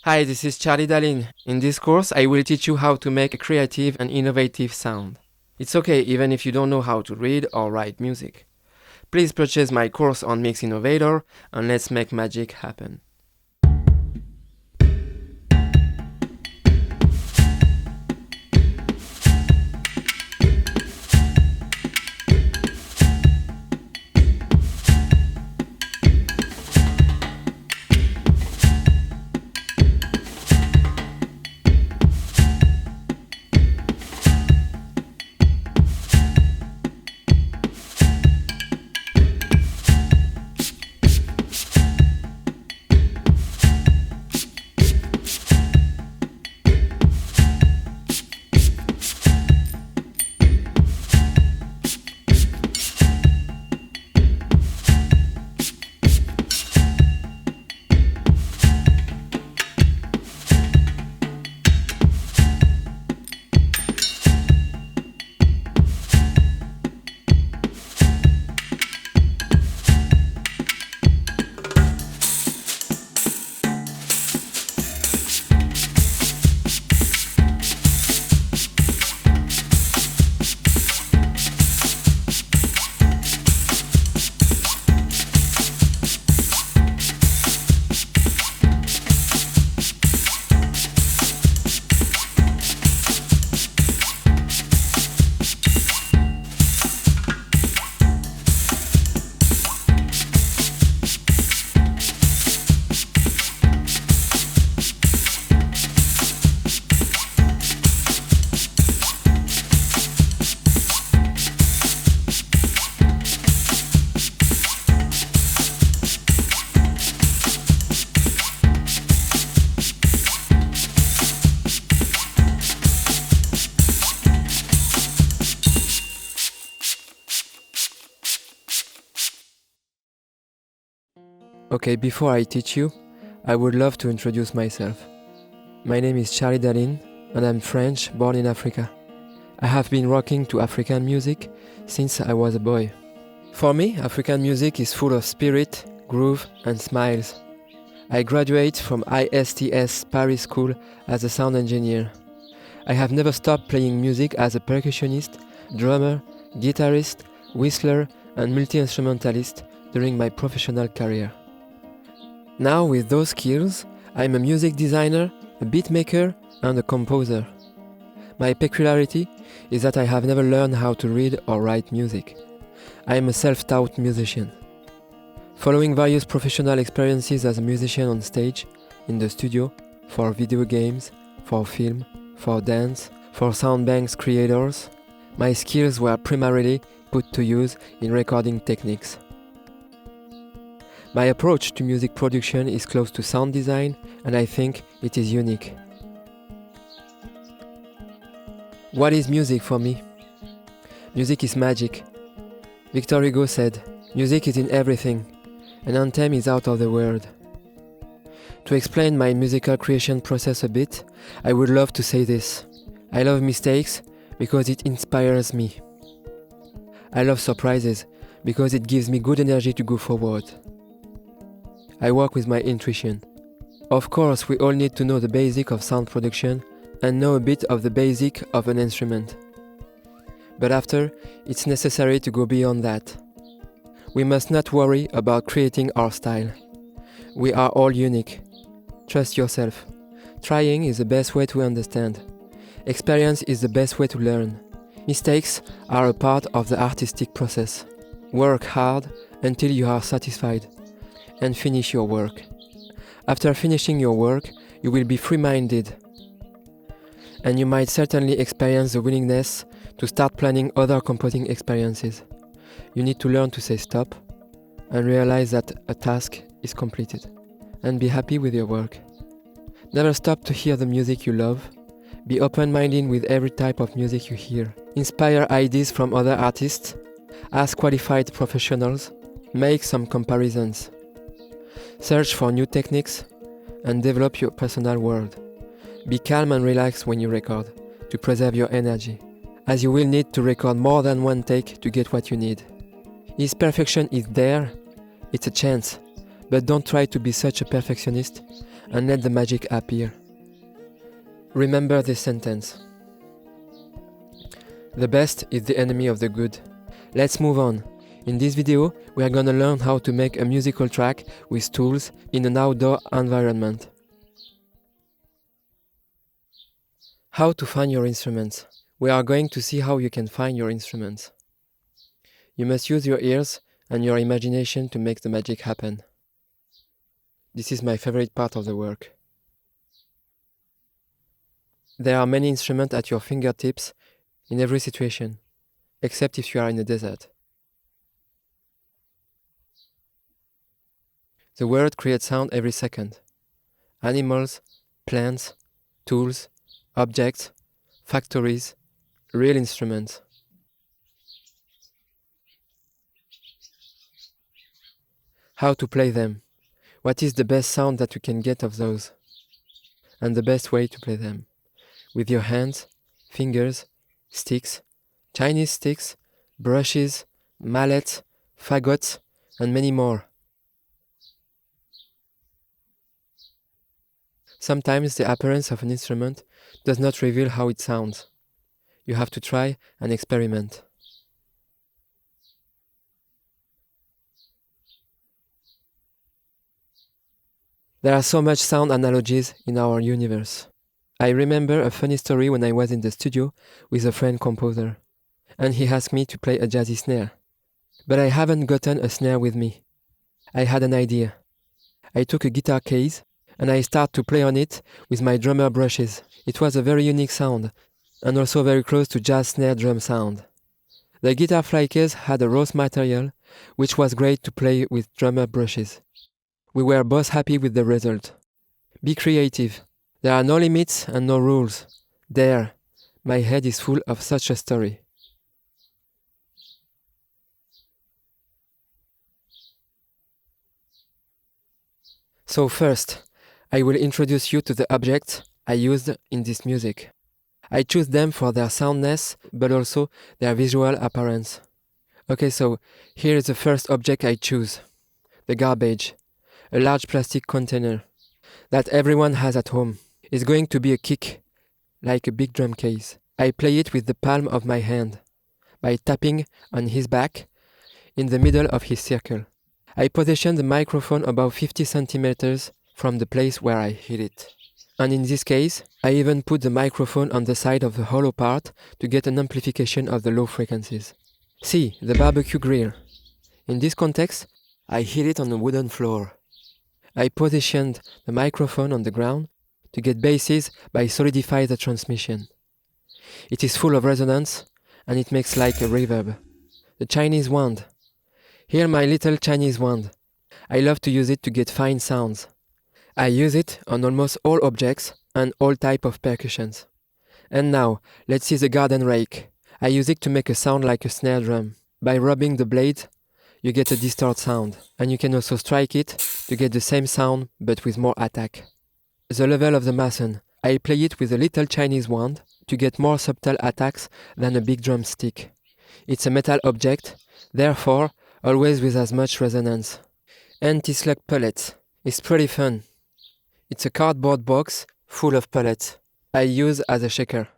Hi, this is Charlie Dalin. In this course, I will teach you how to make a creative and innovative sound. It's okay even if you don't know how to read or write music. Please purchase my course on Mix Innovator and let's make magic happen. Okay, before I teach you, I would love to introduce myself. My name is Charlie Dalin and I'm French, born in Africa. I have been rocking to African music since I was a boy. For me, African music is full of spirit, groove and smiles. I graduated from ISTS Paris School as a sound engineer. I have never stopped playing music as a percussionist, drummer, guitarist, whistler and multi-instrumentalist during my professional career. Now with those skills, I'm a music designer, a beat maker and a composer. My peculiarity is that I have never learned how to read or write music. I am a self-taught musician. Following various professional experiences as a musician on stage, in the studio, for video games, for film, for dance, for sound banks creators, my skills were primarily put to use in recording techniques. My approach to music production is close to sound design and I think it is unique. What is music for me? Music is magic. Victor Hugo said, "Music is in everything. An anthem is out of the world." To explain my musical creation process a bit, I would love to say this. I love mistakes because it inspires me. I love surprises because it gives me good energy to go forward. I work with my intuition. Of course, we all need to know the basic of sound production and know a bit of the basic of an instrument. But after, it's necessary to go beyond that. We must not worry about creating our style. We are all unique. Trust yourself. Trying is the best way to understand. Experience is the best way to learn. Mistakes are a part of the artistic process. Work hard until you are satisfied and finish your work. After finishing your work, you will be free-minded. And you might certainly experience the willingness to start planning other composing experiences. You need to learn to say stop and realize that a task is completed and be happy with your work. Never stop to hear the music you love. Be open-minded with every type of music you hear. Inspire ideas from other artists. Ask qualified professionals. Make some comparisons. Search for new techniques and develop your personal world. Be calm and relaxed when you record to preserve your energy, as you will need to record more than one take to get what you need. If perfection is there, it's a chance, but don't try to be such a perfectionist and let the magic appear. Remember this sentence. The best is the enemy of the good. Let's move on. In this video, we are gonna learn how to make a musical track with tools in an outdoor environment. How to find your instruments. We are going to see how you can find your instruments. You must use your ears and your imagination to make the magic happen. This is my favorite part of the work. There are many instruments at your fingertips in every situation, except if you are in a desert. The world creates sound every second. Animals, plants, tools, objects, factories, real instruments. How to play them? What is the best sound that you can get of those? And the best way to play them? With your hands, fingers, sticks, Chinese sticks, brushes, mallets, fagots, and many more. Sometimes the appearance of an instrument does not reveal how it sounds. You have to try and experiment. There are so much sound analogies in our universe. I remember a funny story when I was in the studio with a friend composer, and he asked me to play a jazzy snare. But I haven't gotten a snare with me. I had an idea. I took a guitar case and I started to play on it with my drummer brushes. It was a very unique sound, and also very close to jazz snare drum sound. The guitar fly case had a rose material, which was great to play with drummer brushes. We were both happy with the result. Be creative. There are no limits and no rules. There, my head is full of such a story. So first, I will introduce you to the objects I used in this music. I choose them for their soundness, but also their visual appearance. Okay, so here is the first object I choose. The garbage. A large plastic container that everyone has at home. It's going to be a kick, like a big drum case. I play it with the palm of my hand, by tapping on his back, in the middle of his circle. I position the microphone about 50 centimeters from the place where I hit it. And in this case, I even put the microphone on the side of the hollow part to get an amplification of the low frequencies. See, the barbecue grill. In this context, I hit it on a wooden floor. I positioned the microphone on the ground to get basses by solidify the transmission. It is full of resonance and it makes like a reverb. The Chinese wand. Here my little Chinese wand. I love to use it to get fine sounds. I use it on almost all objects and all type of percussions. And now, let's see the garden rake. I use it to make a sound like a snare drum. By rubbing the blade, you get a distort sound, and you can also strike it to get the same sound but with more attack. The level of the mason. I play it with a little Chinese wand to get more subtle attacks than a big drumstick. It's a metal object, therefore always with as much resonance. Anti-slug pellets. It's pretty fun. It's a cardboard box full of pellets I use as a shaker.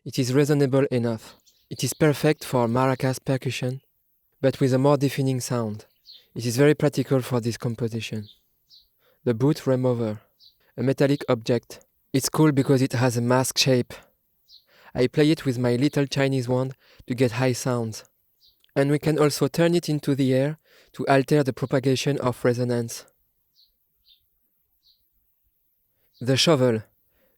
It is reasonable enough. It is perfect for maracas percussion, but with a more deafening sound. It is very practical for this composition. The boot remover. A metallic object. It's cool because it has a mask shape. I play it with my little Chinese wand to get high sounds. And we can also turn it into the air to alter the propagation of resonance. The shovel,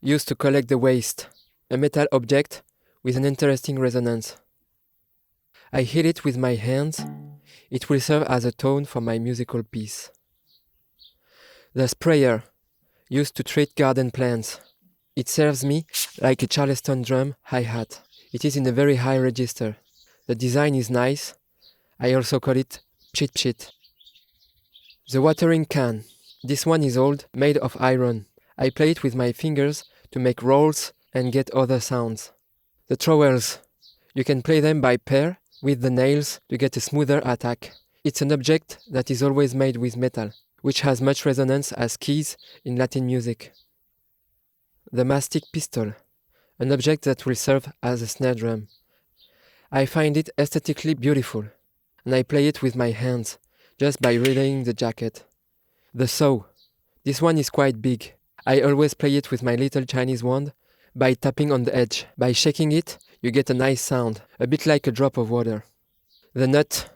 used to collect the waste, a metal object with an interesting resonance. I hit it with my hands. It will serve as a tone for my musical piece. The sprayer, used to treat garden plants. It serves me like a Charleston drum hi-hat. It is in a very high register. The design is nice. I also call it chit-chit. The watering can. This one is old, made of iron. I play it with my fingers to make rolls and get other sounds. The trowels. You can play them by pair with the nails to get a smoother attack. It's an object that is always made with metal. which has much resonance as keys in Latin music. The mastic pistol, an object that will serve as a snare drum. I find it aesthetically beautiful, and I play it with my hands, just by relaying the jacket. The saw. This one is quite big. I always play it with my little Chinese wand, by tapping on the edge. By shaking it, you get a nice sound, a bit like a drop of water. The nut.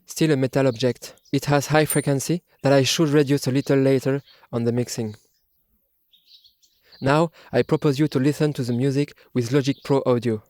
Still a metal object. It has high frequency that I should reduce a little later on the mixing. Now, I propose you to listen to the music with Logic Pro Audio.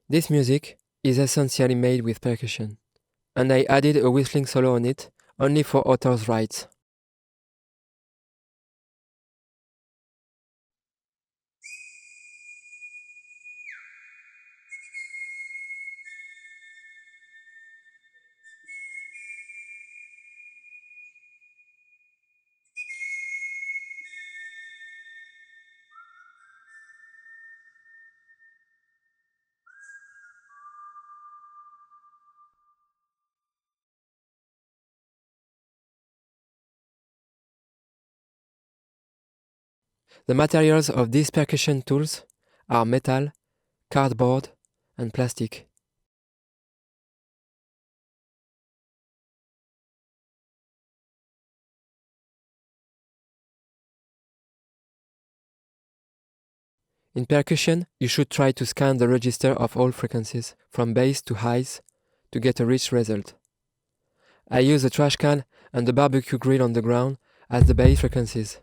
This music is essentially made with percussion, and I added a whistling solo on it, only for author's rights. The materials of these percussion tools are metal, cardboard, and plastic. In percussion, you should try to scan the register of all frequencies, from bass to highs, to get a rich result. I use a trash can and the barbecue grill on the ground as the bass frequencies.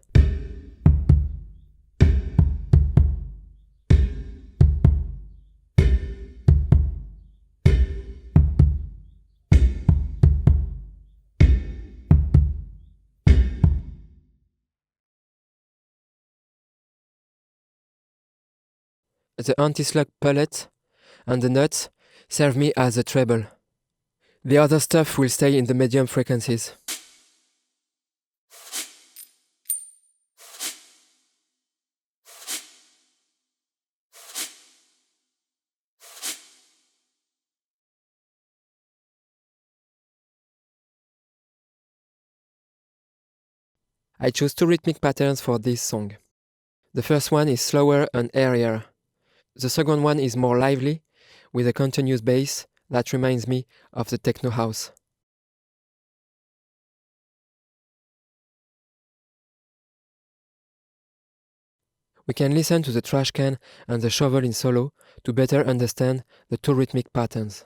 The anti-slug pellet and the nuts serve me as a treble. The other stuff will stay in the medium frequencies. I chose two rhythmic patterns for this song. The first one is slower and airier. The second one is more lively, with a continuous bass that reminds me of the techno house. We can listen to the trash can and the shovel in solo to better understand the two rhythmic patterns.